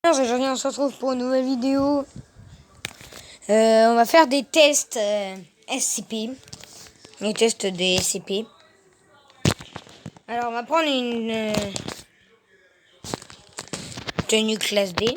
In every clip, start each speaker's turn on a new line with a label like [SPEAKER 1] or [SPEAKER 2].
[SPEAKER 1] Aujourd'hui, on se retrouve pour une nouvelle vidéo. On va faire des tests SCP. Les tests des SCP. Alors, on va prendre une tenue classe D.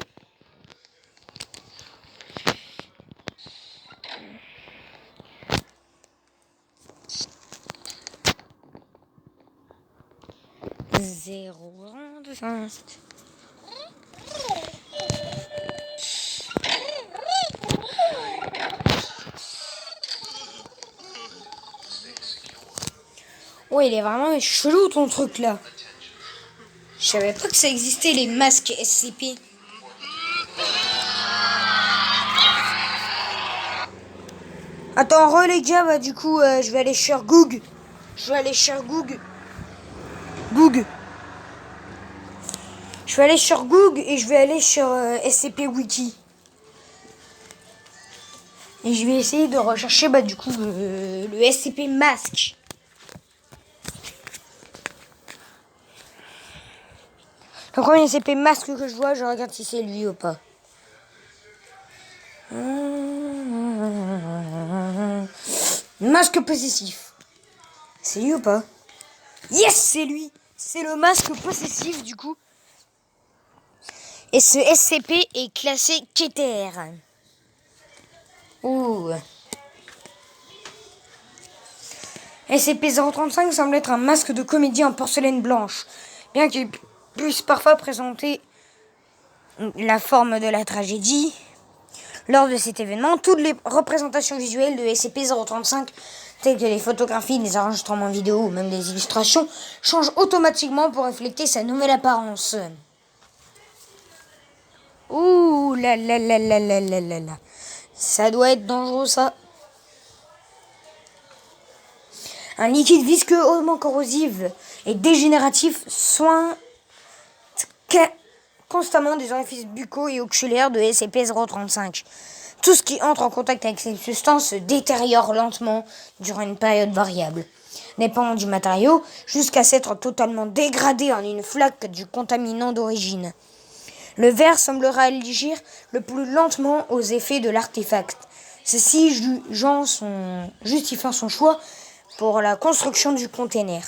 [SPEAKER 1] Ouais, il est vraiment chelou ton truc là. Je savais pas que ça existait les masques SCP. Attends, les gars, bah du coup, je vais aller sur Google. Google. Je vais aller sur Google et je vais aller sur SCP Wiki. Et je vais essayer de rechercher bah du coup le SCP masque. Le premier SCP masque que je vois, je regarde si c'est lui ou pas. Masque possessif. C'est lui ou pas? Yes, c'est lui. C'est le masque possessif du coup. Et ce SCP est classé Keter. Ouh. SCP-035 semble être un masque de comédie en porcelaine blanche. Bien qu'il puisse parfois présenter la forme de la tragédie, lors de cet événement, toutes les représentations visuelles de SCP-035, telles que les photographies, les enregistrements vidéo ou même des illustrations, changent automatiquement pour refléter sa nouvelle apparence. Ouh là là là là là là là là. Ça doit être dangereux ça. Un liquide visqueux hautement corrosif et dégénératif soigne constamment des orifices buccaux et oculaires de SCP-035. Tout ce qui entre en contact avec cette substance se détériore lentement durant une période variable, dépendant du matériau, jusqu'à s'être totalement dégradé en une flaque du contaminant d'origine. Le verre semblera agir le plus lentement aux effets de l'artefact, ceci justifiant son choix pour la construction du container.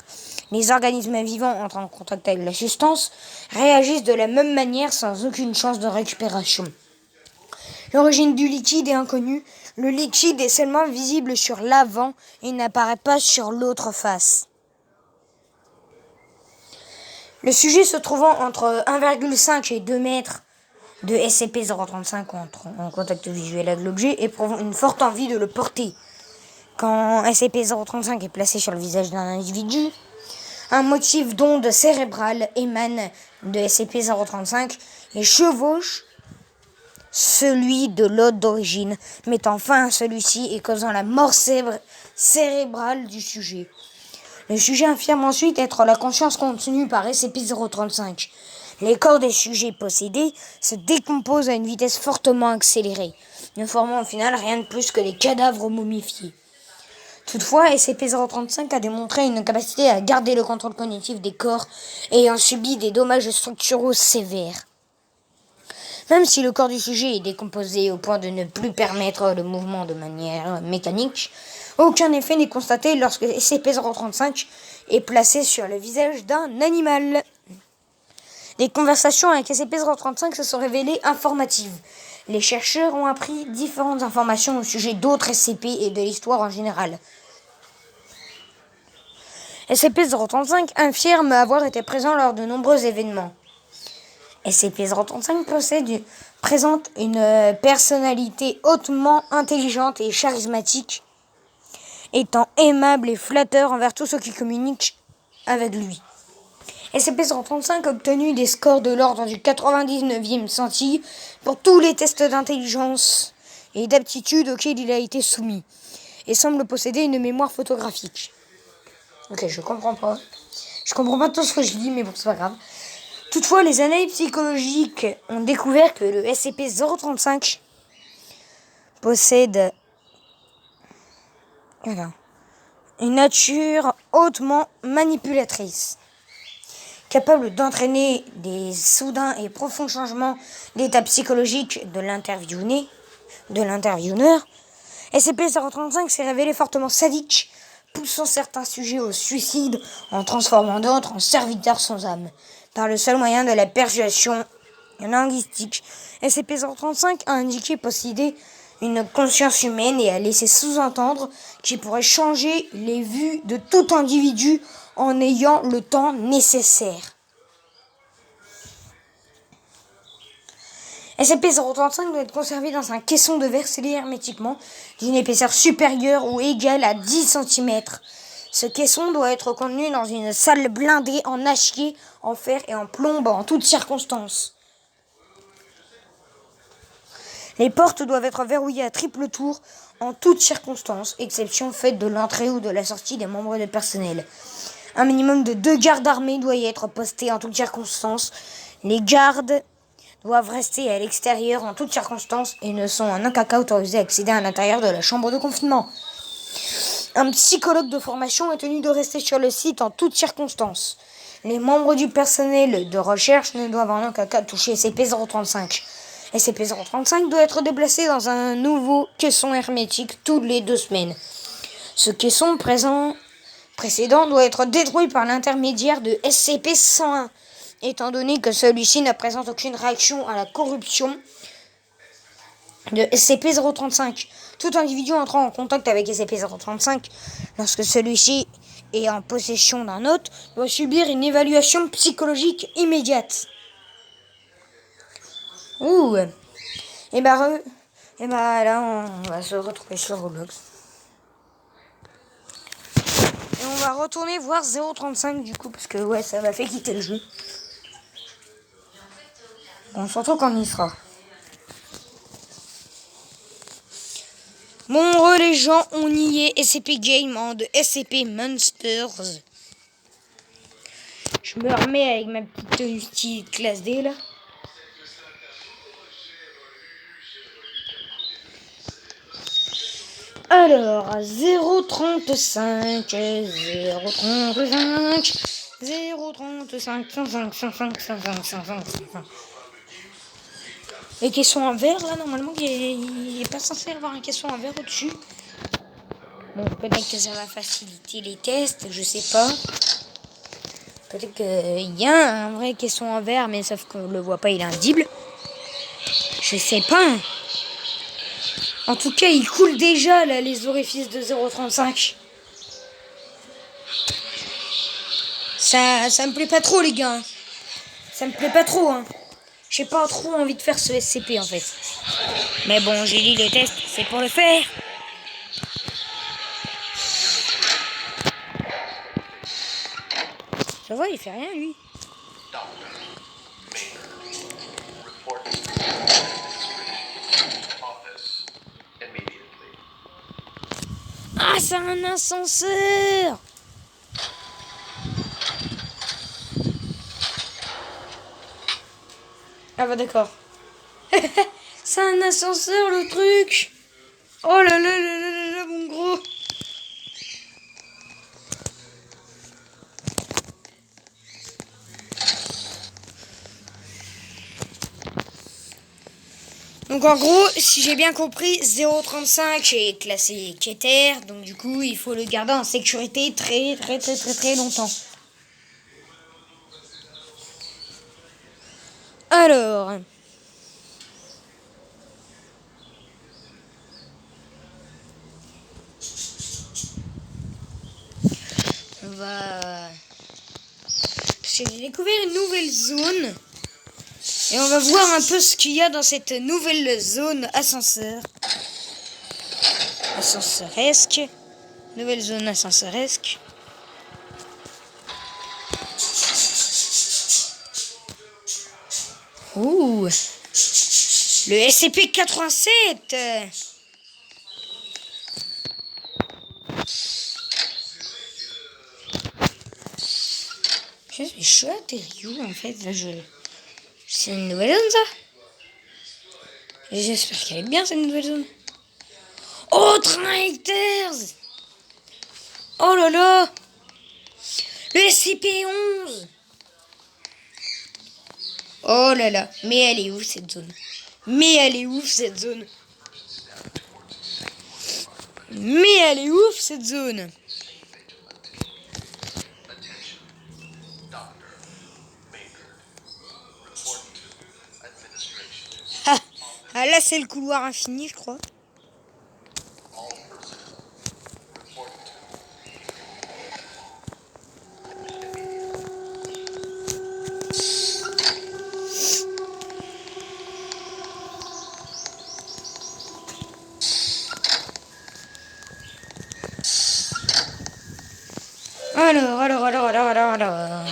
[SPEAKER 1] Les organismes vivants entrant en contact avec la substance réagissent de la même manière sans aucune chance de récupération. L'origine du liquide est inconnue. Le liquide est seulement visible sur l'avant et n'apparaît pas sur l'autre face. Le sujet se trouvant entre 1,5 et 2 mètres de SCP-035 entre en contact visuel avec l'objet éprouve une forte envie de le porter. Quand SCP-035 est placé sur le visage d'un individu, un motif d'onde cérébrale émane de SCP-035 et chevauche celui de l'autre d'origine, mettant fin à celui-ci et causant la mort cérébrale du sujet. Le sujet affirme ensuite être la conscience contenue par SCP-035. Les corps des sujets possédés se décomposent à une vitesse fortement accélérée, ne formant au final rien de plus que des cadavres momifiés. Toutefois, SCP-035 a démontré une capacité à garder le contrôle cognitif des corps ayant subi des dommages structuraux sévères. Même si le corps du sujet est décomposé au point de ne plus permettre le mouvement de manière mécanique, aucun effet n'est constaté lorsque SCP-035 est placé sur le visage d'un animal. Les conversations avec SCP-035 se sont révélées informatives. Les chercheurs ont appris différentes informations au sujet d'autres SCP et de l'histoire en général. SCP-035 affirme avoir été présent lors de nombreux événements. SCP-035 présente une personnalité hautement intelligente et charismatique, étant aimable et flatteur envers tous ceux qui communiquent avec lui. SCP-035 a obtenu des scores de l'ordre du 99e centile pour tous les tests d'intelligence et d'aptitude auxquels il a été soumis, et semble posséder une mémoire photographique. Ok, je comprends pas tout ce que je dis, mais bon, c'est pas grave. Toutefois, les analyses psychologiques ont découvert que le SCP-035 possède une nature hautement manipulatrice, capable d'entraîner des soudains et profonds changements d'état psychologique de l'intervieweur. SCP-035 s'est révélé fortement sadique, poussant certains sujets au suicide en transformant d'autres en serviteurs sans âme, par le seul moyen de la persuasion linguistique. SCP-035 a indiqué posséder une conscience humaine et a laissé sous-entendre qu'il pourrait changer les vues de tout individu en ayant le temps nécessaire. SCP-035 doit être conservé dans un caisson de verre scellé hermétiquement d'une épaisseur supérieure ou égale à 10 cm. Ce caisson doit être contenu dans une salle blindée en acier, en fer et en plomb en toutes circonstances. Les portes doivent être verrouillées à triple tour en toutes circonstances, exception faite de l'entrée ou de la sortie des membres du personnel. Un minimum de 2 gardes armés doit y être posté en toutes circonstances. Les gardes doivent rester à l'extérieur en toutes circonstances et ne sont en aucun cas autorisés à accéder à l'intérieur de la chambre de confinement. Un psychologue de formation est tenu de rester sur le site en toutes circonstances. Les membres du personnel de recherche ne doivent en aucun cas toucher SCP-035. SCP-035 doit être déplacé dans un nouveau caisson hermétique toutes les 2 semaines. Ce caisson précédent doit être détruit par l'intermédiaire de SCP-101, étant donné que celui-ci ne présente aucune réaction à la corruption de SCP-035. Tout individu entrant en contact avec SCP-035, lorsque celui-ci est en possession d'un autre, doit subir une évaluation psychologique immédiate. Ouh. Et là, on va se retrouver sur Roblox. Et on va retourner voir 035 du coup, parce que ouais, ça m'a fait quitter le jeu. Bon, surtout quand on y sera. Bon, les gens, on y est. SCP Game en de SCP Monsters. Je me remets avec ma petite classe D là. Alors, 035, 035, 035, 105, 105, 105, 105. Les caissons en verre, là, normalement, il n'est pas censé avoir un caisson en verre au-dessus. Bon, peut-être que ça va faciliter les tests, je sais pas. Peut-être qu'il y a un vrai caisson en verre, mais sauf qu'on le voit pas, il est indicible. Je sais pas. En tout cas, il coule déjà, là, les orifices de 035. Ça me plaît pas trop, les gars. Ça me plaît pas trop, hein. J'ai pas trop envie de faire ce SCP, en fait. Mais bon, j'ai dit les tests, c'est pour le faire. Ça va, il fait rien, lui. Ah, c'est un ascenseur! Ah bah d'accord. C'est un ascenseur, le truc! Oh là là là là là là, mon gros! Donc en gros, si j'ai bien compris, 035 est classé Keter, donc du coup il faut le garder en sécurité très longtemps. Alors, on va... J'ai découvert une nouvelle zone. Et on va voir un peu ce qu'il y a dans cette nouvelle zone ascenseur. Ascenseuresque. Nouvelle zone ascenseuresque. Ouh. Le SCP-87. Je suis atterri où en fait là, c'est une nouvelle zone ça. Et j'espère qu'elle est bien cette nouvelle zone. Oh, train Hectares. Oh là là. Le SCP-11. Oh là là, mais elle est ouf cette zone. Mais elle est ouf cette zone. Mais elle est ouf cette zone. Ah, ah là c'est le couloir infini je crois. Alors.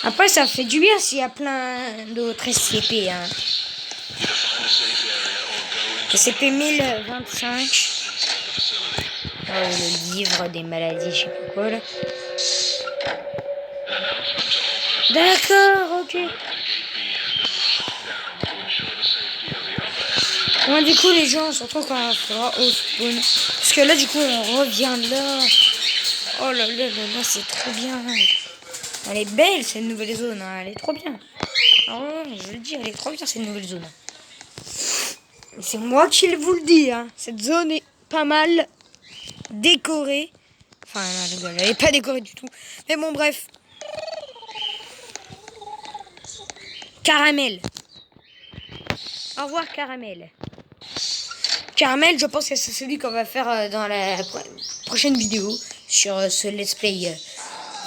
[SPEAKER 1] Après, ça fait du bien s'il y a plein d'autres SCP. Hein. SCP 1025. Le livre des maladies, je sais pas quoi là. D'accord, ok. Bon, du coup, les gens, surtout quand on fera au spawn. Parce que là, du coup, on revient là. Oh là là là là, c'est trop bien. Elle est belle, cette nouvelle zone. Hein. Elle est trop bien. Ah ouais, je le dis, elle est trop bien, cette nouvelle zone. C'est moi qui vous le dis. Hein. Cette zone est pas mal décorée. Enfin, non, elle est pas décorée du tout. Mais bon, bref. Caramel. Au revoir, Caramel. Caramel, je pense que c'est celui qu'on va faire dans la prochaine vidéo sur ce let's play.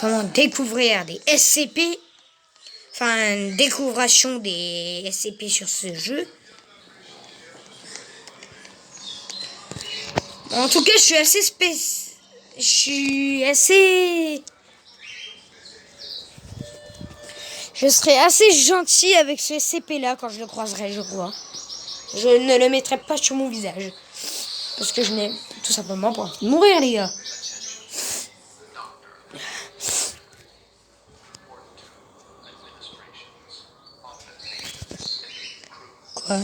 [SPEAKER 1] Comment découvrir des SCP. Enfin, découvration des SCP sur ce jeu. En tout cas, je suis assez Je suis assez... Je serai assez gentil avec ce SCP là quand je le croiserai, je crois. Je ne le mettrai pas sur mon visage. Parce que je n'ai tout simplement pas envie de mourir, les gars. Quoi?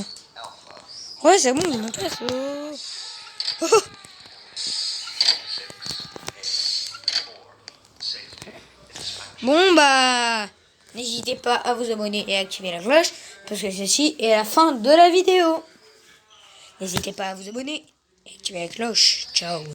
[SPEAKER 1] Ouais, c'est bon, je m'intéresse. Oh. Bon, bah... N'hésitez pas à vous abonner et à activer la cloche. Parce que ceci est la fin de la vidéo. N'hésitez pas à vous abonner et activer la cloche. Ciao.